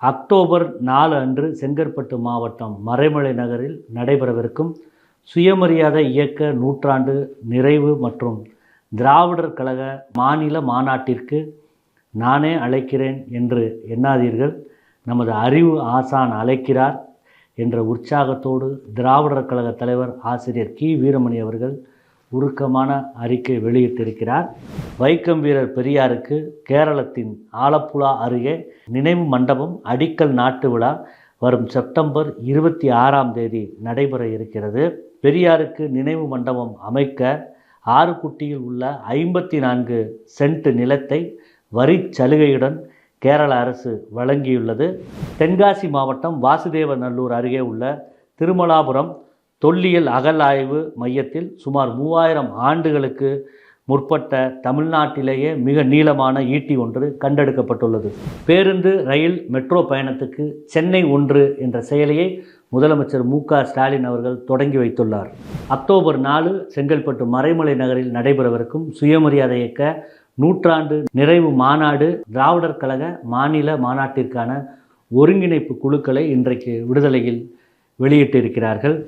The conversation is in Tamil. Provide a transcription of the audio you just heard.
அக்டோபர் 4 அன்று செங்கற்பட்டு மாவட்டம் மறைமலை நகரில் நடைபெறவிருக்கும் சுயமரியாதை இயக்க நூற்றாண்டு நிறைவு மற்றும் திராவிடர் கழக மாநில மாநாட்டிற்கு நானே அழைக்கிறேன் என்று எண்ணாதீர்கள். நமது அறிவு ஆசான் அழைக்கிறார் என்ற உற்சாகத்தோடு திராவிடர் கழக தலைவர் ஆசிரியர் கி. வீரமணி அவர்கள் உருக்கமான அறிக்கை வெளியிட்டிருக்கிறார். வைக்கம் வீரர் பெரியாருக்கு கேரளத்தின் ஆலப்புழா அருகே நினைவு மண்டபம் அடிக்கல் நாட்டு விழா வரும் செப்டம்பர் 26ஆம் தேதி நடைபெற இருக்கிறது. பெரியாருக்கு நினைவு மண்டபம் அமைக்க ஆறுகுட்டியில் உள்ள 54 சென்ட் நிலத்தை வரி சலுகையுடன் கேரள அரசு வழங்கியுள்ளது. தென்காசி மாவட்டம் வாசுதேவநல்லூர் அருகே உள்ள திருமலாபுரம் தொல்லியல் அகழாய்வு மையத்தில் சுமார் 3000 ஆண்டுகளுக்கு முற்பட்ட தமிழ்நாட்டிலேயே மிக நீளமான ஈட்டி ஒன்று கண்டெடுக்கப்பட்டுள்ளது. பேருந்து, ரயில், மெட்ரோ பயணத்துக்கு சென்னை 1 என்ற செயலியை முதலமைச்சர் மு.க. ஸ்டாலின் அவர்கள் தொடங்கி வைத்துள்ளார். அக்டோபர் 4 செங்கல்பட்டு மறைமலை நகரில் நடைபெறவிருக்கும் சுயமரியாதை இயக்க நூற்றாண்டு நிறைவு மாநாடு திராவிடர் கழக மாநில மாநாட்டிற்கான ஒருங்கிணைப்பு குழுக்களை இன்றைக்கு விடுதலையில் வெளியிட்டிருக்கிறார்கள்.